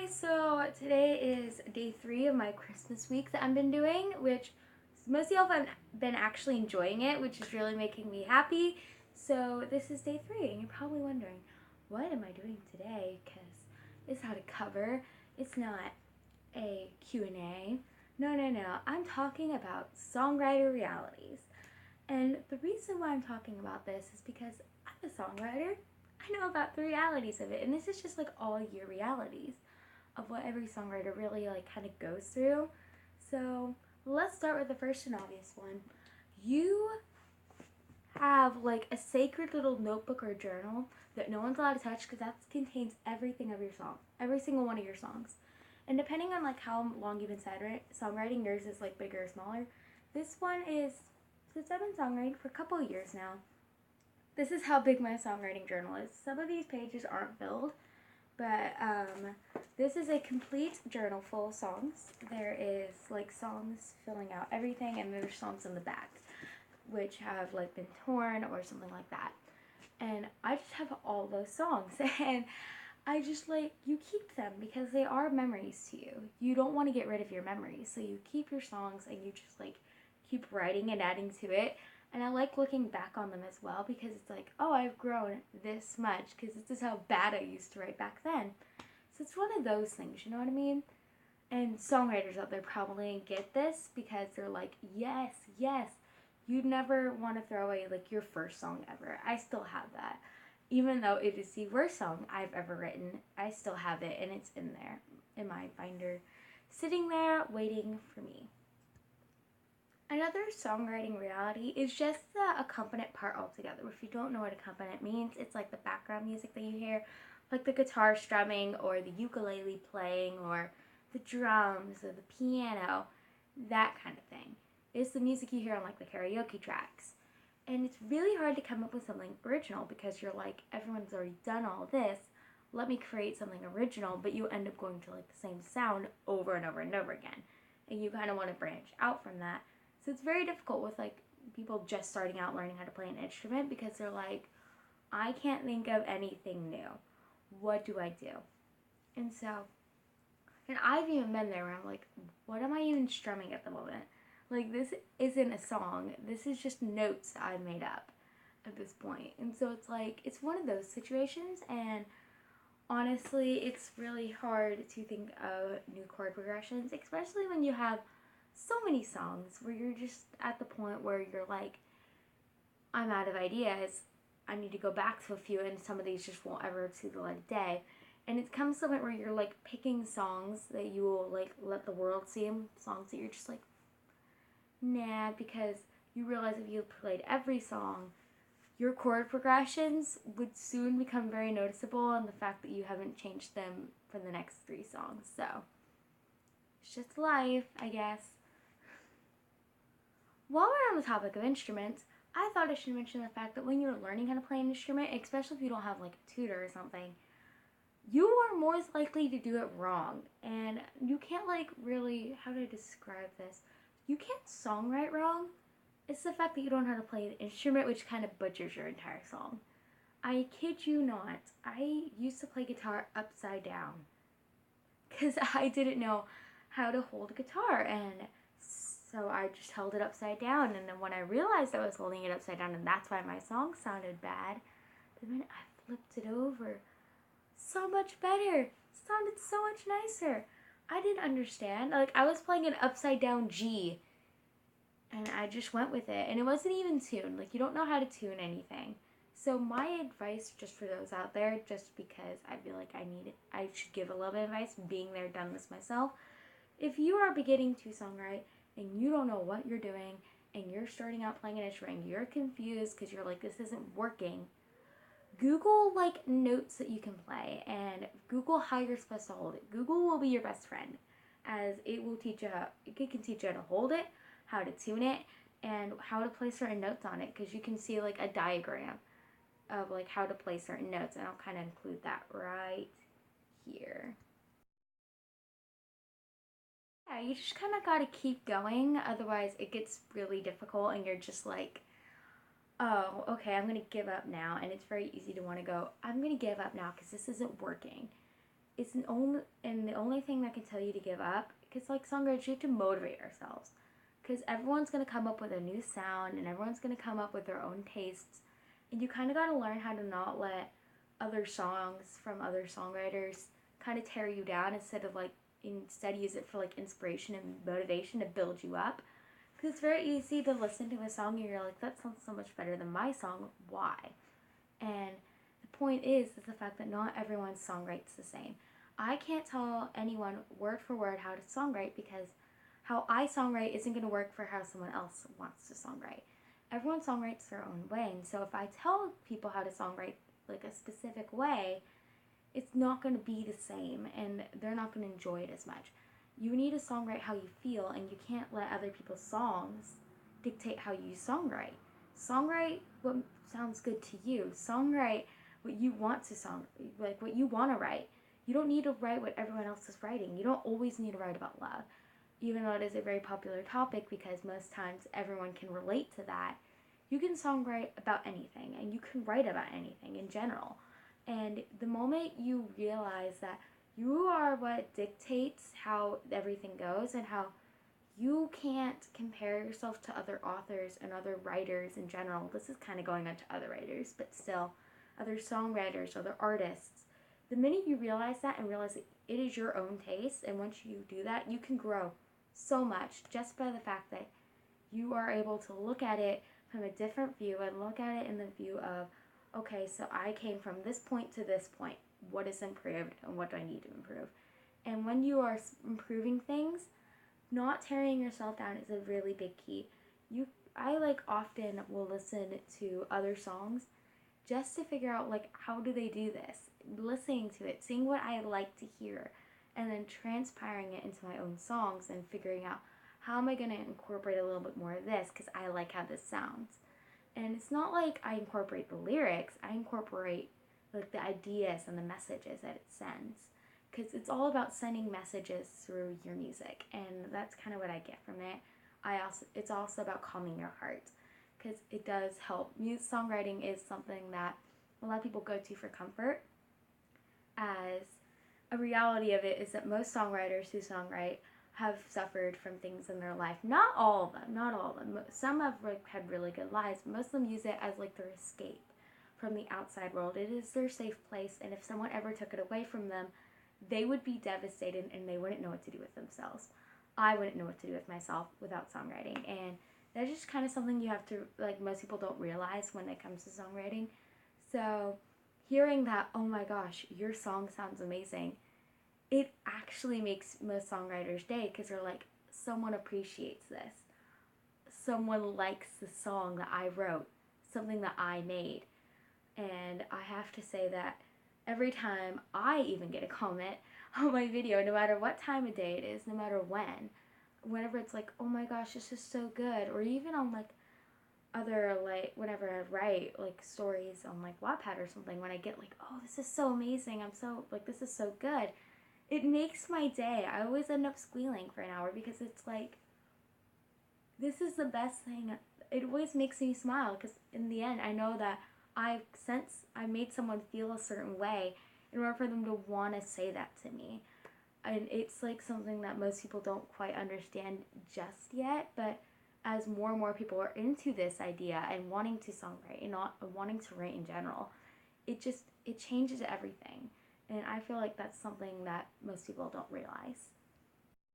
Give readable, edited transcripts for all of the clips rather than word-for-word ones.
Hi, so today is day 3 of my Christmas week that I've been doing, which most of y'all have been actually enjoying it, which is really making me happy. So this is day 3, and you're probably wondering, what am I doing today? Because it's not a cover, it's not a Q&A. No, I'm talking about songwriter realities. And the reason why I'm talking about this is because I'm a songwriter. I know about the realities of it, and this is just like all year realities of what every songwriter really like kind of goes through. So let's start with the first and obvious one. You have like a sacred little notebook or journal that no one's allowed to touch because that contains everything of your song, every single one of your songs. And depending on like how long you've been songwriting, yours is like bigger or smaller. This one is, since I've been songwriting for a couple of years now, this is how big my songwriting journal is. Some of these pages aren't filled, but this is a complete journal full of songs. There is like songs filling out everything, and there's songs in the back which have like been torn or something like that. And I just have all those songs, and I just like, you keep them because they are memories to you. You don't want to get rid of your memories, so you keep your songs and you just like keep writing and adding to it. And I like looking back on them as well because it's like, oh, I've grown this much because this is how bad I used to write back then. So it's one of those things, you know what I mean? And songwriters out there probably get this because they're like, yes, you'd never want to throw away like your first song ever. I still have that. Even though it is the worst song I've ever written, I still have it, and it's in there in my binder, sitting there waiting for me. Another songwriting reality is just the accompaniment part altogether. If you don't know what accompaniment means, it's like the background music that you hear, like the guitar strumming or the ukulele playing or the drums or the piano, that kind of thing. It's the music you hear on like the karaoke tracks. And it's really hard to come up with something original because you're like, everyone's already done all this. Let me create something original, but you end up going to like the same sound over and over and over again. And you kind of want to branch out from that. So it's very difficult with like people just starting out learning how to play an instrument because they're like, I can't think of anything new. What do I do? And so, and I've even been there where I'm like, what am I even strumming at the moment? Like, this isn't a song. This is just notes that I made up at this point. And so it's like, it's one of those situations, and honestly, it's really hard to think of new chord progressions, especially when you have so many songs where you're just at the point where you're like, I'm out of ideas. I need to go back to a few, and some of these just won't ever see the light of day. And it comes to a point where you're like picking songs that you will like let the world see, songs that you're just like, nah, because you realize if you played every song, your chord progressions would soon become very noticeable, and the fact that you haven't changed them for the next 3 songs. So it's just life, I guess. While we're on the topic of instruments, I thought I should mention the fact that when you're learning how to play an instrument, especially if you don't have like a tutor or something, you are more likely to do it wrong. And you can't like really, how do I describe this? You can't songwrite wrong. It's the fact that you don't know how to play an instrument, which kind of butchers your entire song. I kid you not, I used to play guitar upside down because I didn't know how to hold a guitar, and so I just held it upside down. And then when I realized I was holding it upside down, and that's why my song sounded bad, the minute I flipped it over, so much better. It sounded so much nicer. I didn't understand. Like, I was playing an upside down G, and I just went with it, and it wasn't even tuned. Like, you don't know how to tune anything. So my advice, just for those out there, just because I feel like I should give a little bit of advice, being there, done this myself. If you are beginning to songwrite and you don't know what you're doing, and you're starting out playing an instrument, you're confused because you're like, this isn't working, Google like notes that you can play, and Google how you're supposed to hold it. Google will be your best friend, as it will teach you it can teach you how to hold it, how to tune it, and how to play certain notes on it, because you can see like a diagram of like how to play certain notes, and I'll kind of include that right here. Yeah, you just kind of got to keep going, otherwise it gets really difficult and you're just like, oh, okay, I'm going to give up now. And it's very easy to want to go, I'm going to give up now because this isn't working. and the only thing that can tell you to give up, because like songwriters, you have to motivate ourselves, because everyone's going to come up with a new sound and everyone's going to come up with their own tastes, and you kind of got to learn how to not let other songs from other songwriters kind of tear you down, instead use it for like inspiration and motivation to build you up, because it's very easy to listen to a song and you're like, that sounds so much better than my song, why? And the point is the fact that not everyone songwrites the same. I can't tell anyone word for word how to songwrite, because how I songwrite isn't going to work for how someone else wants to songwrite. Everyone songwrites their own way, and so if I tell people how to songwrite like a specific way, it's not going to be the same, and they're not going to enjoy it as much. You need to songwrite how you feel, and you can't let other people's songs dictate how you songwrite. Songwrite what sounds good to you. Songwrite what you want to like what you want to write. You don't need to write what everyone else is writing. You don't always need to write about love, even though it is a very popular topic, because most times everyone can relate to that. You can songwrite about anything, and you can write about anything in general. And the moment you realize that you are what dictates how everything goes, and how you can't compare yourself to other authors and other writers in general. This is kind of going on to other writers, but still, other songwriters, other artists. The minute you realize that and realize that it is your own taste, and once you do that, you can grow so much just by the fact that you are able to look at it from a different view, and look at it in the view of, okay, so I came from this point to this point. What is improved and what do I need to improve? And when you are improving things, not tearing yourself down is a really big key. I like often will listen to other songs just to figure out like, how do they do this? Listening to it, seeing what I like to hear, and then transpiring it into my own songs and figuring out, how am I going to incorporate a little bit more of this because I like how this sounds. And it's not like I incorporate the lyrics, I incorporate like the ideas and the messages that it sends, because it's all about sending messages through your music, and that's kind of what I get from it. It's also about calming your heart, because it does help. Songwriting is something that a lot of people go to for comfort, as a reality of it is that most songwriters who songwrite have suffered from things in their life. Not all of them, not all of them. Some have had really good lives. Most of them use it as like their escape from the outside world. It is their safe place, and if someone ever took it away from them, they would be devastated and they wouldn't know what to do with themselves. I wouldn't know what to do with myself without songwriting, and that's just kind of something you have to, like, most people don't realize when it comes to songwriting. So hearing that, oh my gosh, your song sounds amazing, it actually makes most songwriters' day, because they're like, someone appreciates this. Someone likes the song that I wrote, something that I made. And I have to say that every time I even get a comment on my video, no matter what time of day it is, no matter whenever it's like, oh my gosh, this is so good, or even on like other, like, whenever I write like stories on like Wattpad or something, when I get like, oh, this is so amazing, I'm so, like, this is so good, it makes my day. I always end up squealing for an hour, because it's like, this is the best thing. It always makes me smile, because in the end I know that I made someone feel a certain way in order for them to want to say that to me. And it's like something that most people don't quite understand just yet, but as more and more people are into this idea and wanting to songwrite and not wanting to write in general, it changes everything. And I feel like that's something that most people don't realize.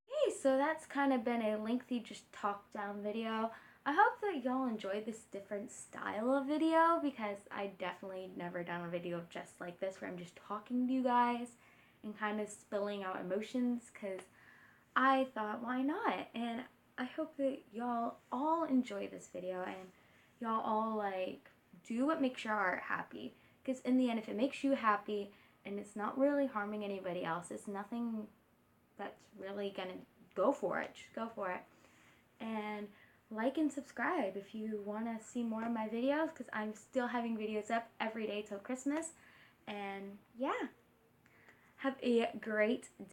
Okay, so that's kind of been a lengthy just talk down video. I hope that y'all enjoyed this different style of video, because I definitely never done a video just like this where I'm just talking to you guys and kind of spilling out emotions, because I thought, why not? And I hope that y'all all enjoy this video, and y'all all like do what makes your heart happy, because in the end, if it makes you happy and it's not really harming anybody else, it's nothing that's really gonna, go for it. Just go for it. And like and subscribe if you want to see more of my videos, because I'm still having videos up every day till Christmas. And yeah, have a great day.